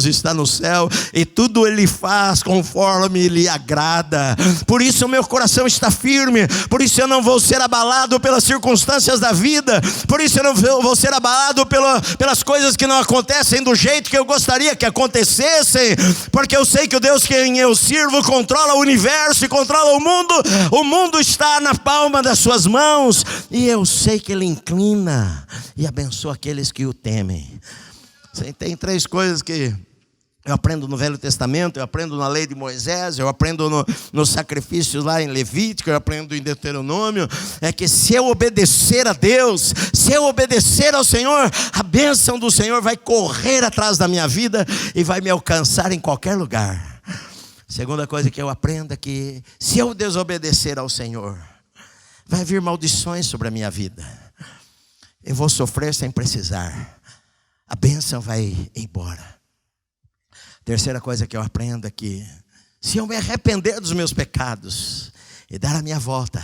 Speaker 1: está no céu, e tudo ele faz conforme lhe agrada. Por isso o meu coração está firme, por isso eu não vou ser abalado pelas circunstâncias da vida, por isso eu não vou ser abalado pelas coisas que não acontecem do jeito que eu gostaria que acontecessem, porque eu sei que o Deus quem eu sirvo controla o universo e controla o mundo está na palma das suas mãos, e eu sei que ele inclina e abençoa aqueles que o temem. Tem três coisas que eu aprendo no Velho Testamento, eu aprendo na lei de Moisés, eu aprendo nos sacrifícios lá em Levítico, eu aprendo em Deuteronômio. É que se eu obedecer a Deus, se eu obedecer ao Senhor, a bênção do Senhor vai correr atrás da minha vida e vai me alcançar em qualquer lugar. Segunda coisa que eu aprendo é que se eu desobedecer ao Senhor, vai vir maldições sobre a minha vida. Eu vou sofrer sem precisar. A bênção vai embora. Terceira coisa que eu aprendo é que se eu me arrepender dos meus pecados e dar a minha volta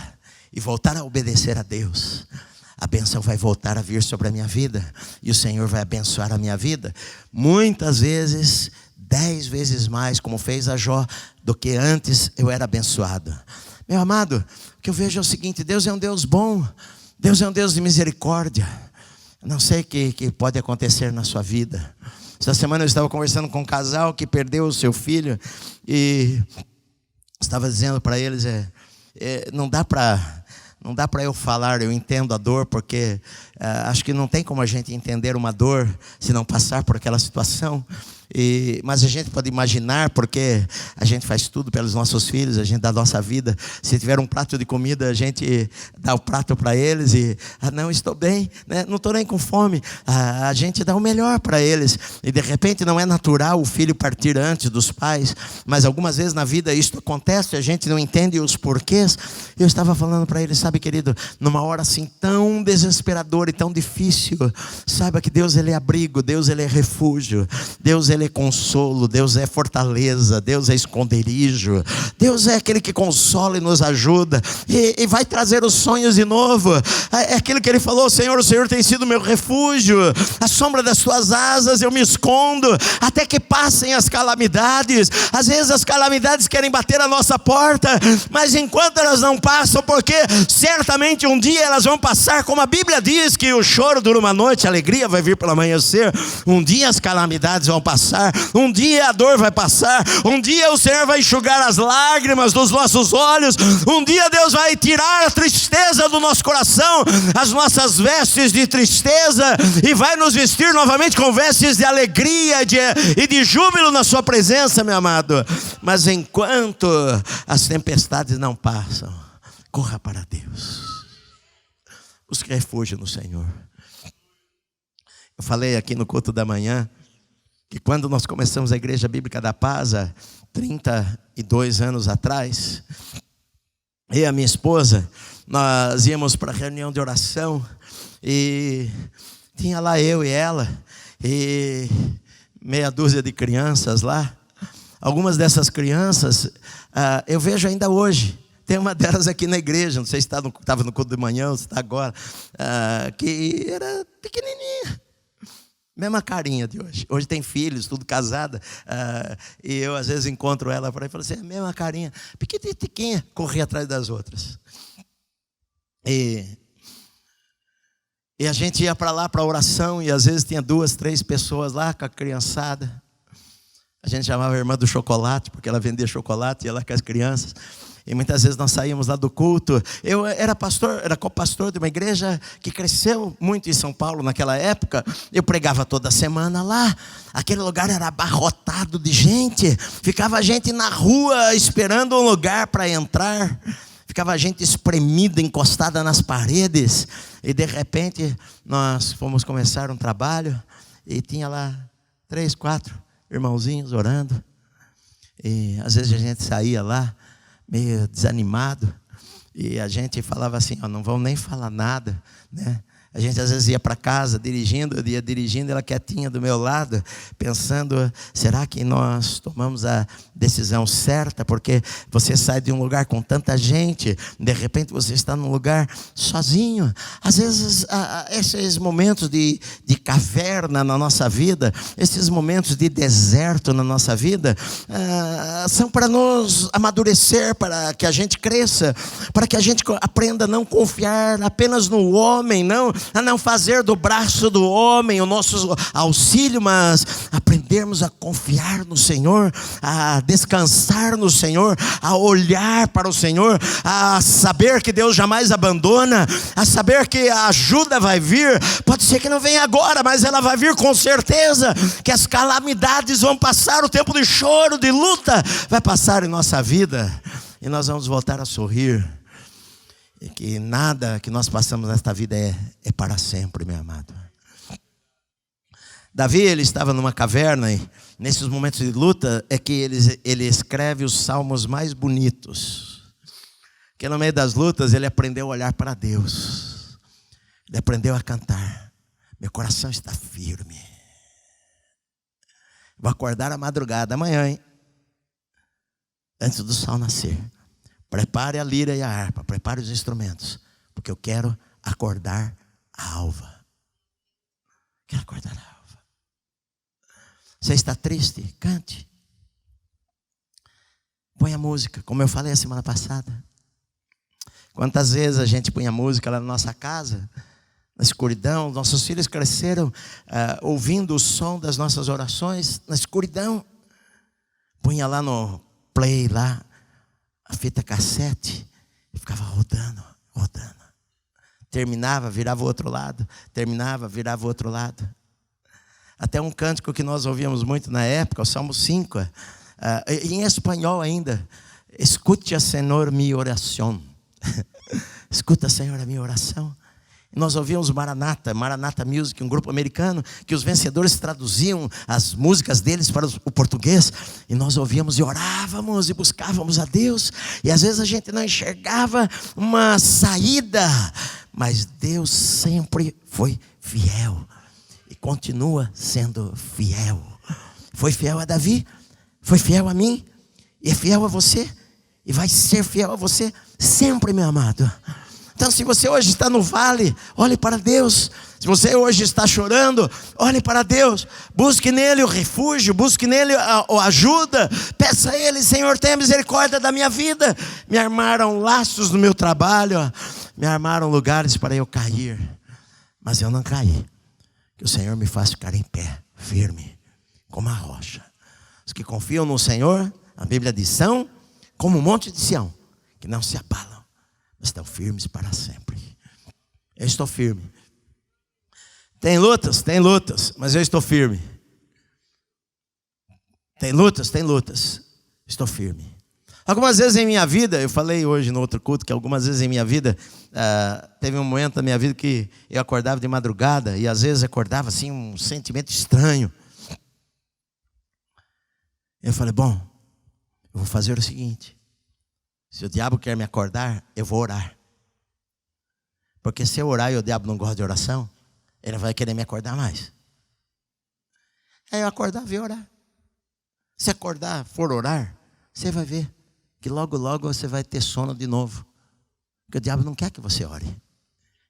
Speaker 1: e voltar a obedecer a Deus, a bênção vai voltar a vir sobre a minha vida, e o Senhor vai abençoar a minha vida, muitas vezes 10 vezes mais, como fez a Jó, do que antes eu era abençoado. Meu amado, o que eu vejo é o seguinte: Deus é um Deus bom, Deus é um Deus de misericórdia. Eu não sei o que pode acontecer na sua vida. Esta semana eu estava conversando com um casal que perdeu o seu filho, e estava dizendo para eles: não dá para eu falar, eu entendo a dor, porque acho que não tem como a gente entender uma dor se não passar por aquela situação. Mas a gente pode imaginar, porque a gente faz tudo pelos nossos filhos, a gente dá a nossa vida. Se tiver um prato de comida, a gente dá o prato para eles e não, estou bem, né? Não estou nem com fome. A gente dá o melhor para eles, e de repente não é natural o filho partir antes dos pais, mas algumas vezes na vida isso acontece, a gente não entende os porquês. Eu estava falando para eles: sabe, querido, numa hora assim tão desesperadora e tão difícil, saiba que Deus, ele é abrigo, Deus, ele é refúgio, Deus, ele é consolo, Deus é fortaleza, Deus é esconderijo, Deus é aquele que consola e nos ajuda, e vai trazer os sonhos de novo. É aquilo que ele falou: Senhor, o Senhor tem sido meu refúgio, à sombra das tuas asas eu me escondo, até que passem as calamidades. Às vezes as calamidades querem bater a nossa porta, mas enquanto elas não passam, porque certamente um dia elas vão passar, como a Bíblia diz que o choro dura uma noite, a alegria vai vir pelo amanhecer. Um dia as calamidades vão passar, passar, um dia a dor vai passar, um dia o Senhor vai enxugar as lágrimas dos nossos olhos, um dia Deus vai tirar a tristeza do nosso coração, as nossas vestes de tristeza, e vai nos vestir novamente com vestes de alegria e de júbilo na sua presença, meu amado. Mas enquanto as tempestades não passam, corra para Deus, busque refúgio no Senhor. Eu falei aqui no culto da manhã que quando nós começamos a Igreja Bíblica da Paz, há 32 anos atrás, eu e a minha esposa, nós íamos para a reunião de oração e tinha lá eu e ela e meia dúzia de crianças lá. Algumas dessas crianças eu vejo ainda hoje. Tem uma delas aqui na igreja, não sei se estava no culto de manhã ou se está agora, que era pequenininha. Mesma carinha de hoje. Hoje tem filhos, tudo casada. E eu às vezes encontro ela por aí e falo assim, a mesma carinha, pequenininha, corria atrás das outras. E a gente ia para lá para oração e às vezes tinha 2, 3 pessoas lá com a criançada. A gente chamava a irmã do chocolate, porque ela vendia chocolate e ia lá com as crianças. E muitas vezes nós saímos lá do culto. Eu era co-pastor de uma igreja que cresceu muito em São Paulo naquela época. Eu pregava toda semana lá. Aquele lugar era abarrotado de gente. Ficava gente na rua esperando um lugar para entrar. Ficava gente espremida, encostada nas paredes. E de repente nós fomos começar um trabalho. E tinha lá 3, 4 irmãozinhos orando. E às vezes a gente saía lá meio desanimado, e a gente falava assim, não vamos nem falar nada, né? A gente às vezes ia para casa dirigindo, eu ia dirigindo, ela quietinha do meu lado, pensando, será que nós tomamos a decisão certa? Porque você sai de um lugar com tanta gente, de repente você está num lugar sozinho. Às vezes esses momentos de caverna na nossa vida, esses momentos de deserto na nossa vida, são para nos amadurecer, para que a gente cresça, para que a gente aprenda a não confiar apenas no homem, a não fazer do braço do homem o nosso auxílio, mas aprendermos a confiar no Senhor, a descansar no Senhor, a olhar para o Senhor, a saber que Deus jamais abandona, a saber que a ajuda vai vir. Pode ser que não venha agora, mas ela vai vir com certeza, que as calamidades vão passar, o tempo de choro, de luta vai passar em nossa vida, e nós vamos voltar a sorrir. E que nada que nós passamos nesta vida é para sempre, meu amado. Davi, ele estava numa caverna, e nesses momentos de luta é que ele escreve os salmos mais bonitos. Porque no meio das lutas ele aprendeu a olhar para Deus. Ele aprendeu a cantar. Meu coração está firme. Vou acordar à madrugada, amanhã, hein? Antes do sol nascer. Prepare a lira e a harpa, prepare os instrumentos, porque eu quero acordar a alva. Quero acordar a alva. Você está triste? Cante. Põe a música, como eu falei a semana passada. Quantas vezes a gente põe a música lá na nossa casa, na escuridão, nossos filhos cresceram ouvindo o som das nossas orações na escuridão. Punha lá no play, lá, a fita cassete, e ficava rodando. Terminava, virava o outro lado. Terminava, virava o outro lado. Até um cântico que nós ouvíamos muito na época, o Salmo 5, em espanhol ainda. Escute, Senhor, minha oração. Escuta, Senhor, a minha oração. E nós ouvíamos Maranata Music, um grupo americano, que os vencedores traduziam as músicas deles para o português. E nós ouvíamos e orávamos e buscávamos a Deus. E às vezes a gente não enxergava uma saída, mas Deus sempre foi fiel. E continua sendo fiel. Foi fiel a Davi, foi fiel a mim, e é fiel a você, e vai ser fiel a você sempre, meu amado. Então, se você hoje está no vale, olhe para Deus. Se você hoje está chorando, olhe para Deus. Busque nele o refúgio, busque nele a ajuda. Peça a Ele, Senhor, tenha misericórdia da minha vida. Me armaram laços no meu trabalho, me armaram lugares para eu cair, mas eu não caí. Que o Senhor me faça ficar em pé, firme, como a rocha. Os que confiam no Senhor, a Bíblia diz, são como um monte de Sião, que não se abalam, mas estão firmes para sempre. Eu estou firme. Tem lutas, mas eu estou firme. Tem lutas, estou firme. Algumas vezes em minha vida, eu falei hoje no outro culto, que algumas vezes em minha vida, teve um momento da minha vida que eu acordava de madrugada, e às vezes acordava assim um sentimento estranho. Eu falei, bom, eu vou fazer o seguinte, se o diabo quer me acordar, eu vou orar. Porque se eu orar e o diabo não gosta de oração, ele vai querer me acordar mais. Aí eu acordava e orar. Se acordar, for orar, você vai ver que logo, logo você vai ter sono de novo. Porque o diabo não quer que você ore.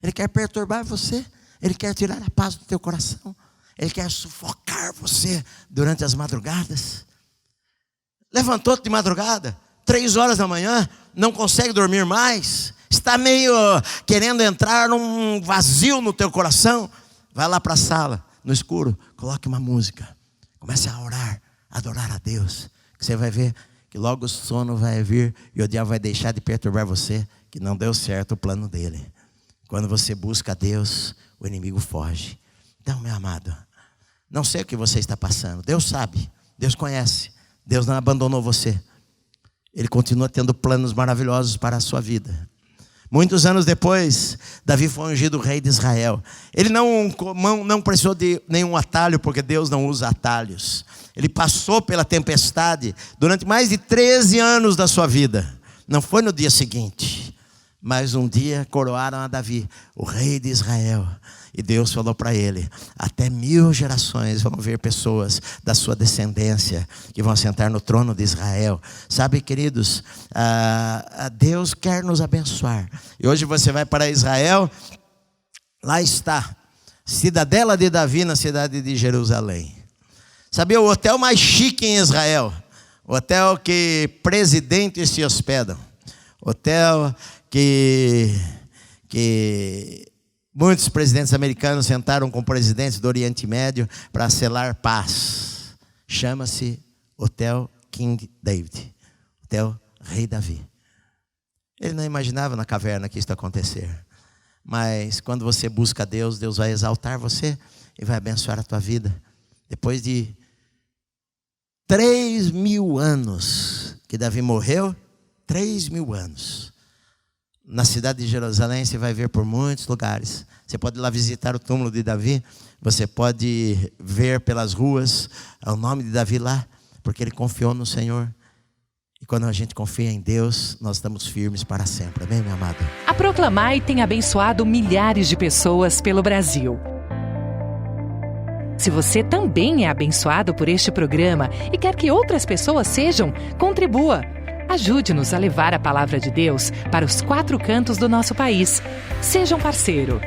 Speaker 1: Ele quer perturbar você. Ele quer tirar a paz do teu coração. Ele quer sufocar você durante as madrugadas. Levantou-te de madrugada, 3 horas da manhã, não consegue dormir mais, está meio querendo entrar num vazio no teu coração. Vai lá para a sala, no escuro, coloque uma música. Comece a orar, a adorar a Deus. Que você vai ver que logo o sono vai vir e o diabo vai deixar de perturbar você, que não deu certo o plano dele. Quando você busca a Deus, o inimigo foge. Então, meu amado, não sei o que você está passando. Deus sabe, Deus conhece. Deus não abandonou você. Ele continua tendo planos maravilhosos para a sua vida. Muitos anos depois, Davi foi ungido rei de Israel. Ele não precisou de nenhum atalho, porque Deus não usa atalhos. Ele passou pela tempestade durante mais de 13 anos da sua vida. Não foi no dia seguinte, mas um dia coroaram a Davi, o rei de Israel. E Deus falou para ele, até 1000 gerações vão ver pessoas da sua descendência que vão sentar no trono de Israel. Sabe, queridos, Deus quer nos abençoar. E hoje você vai para Israel, lá está, cidadela de Davi na cidade de Jerusalém. Sabia o hotel mais chique em Israel? O hotel que presidentes se hospedam. Hotel que muitos presidentes americanos sentaram com presidentes do Oriente Médio para selar paz. Chama-se Hotel King David. Hotel Rei Davi. Ele não imaginava na caverna que isso ia acontecer. Mas quando você busca Deus, Deus vai exaltar você e vai abençoar a tua vida. Depois de 3.000 anos que Davi morreu, 3.000 anos. Na cidade de Jerusalém você vai ver por muitos lugares. Você pode ir lá visitar o túmulo de Davi. Você pode ver pelas ruas o nome de Davi lá, porque ele confiou no Senhor. E quando a gente confia em Deus, nós estamos firmes para sempre. Amém, meu amado?
Speaker 2: A Proclamai tem abençoado milhares de pessoas pelo Brasil. Se você também é abençoado por este programa e quer que outras pessoas sejam, contribua. Ajude-nos a levar a palavra de Deus para os 4 cantos do nosso país. Seja um parceiro.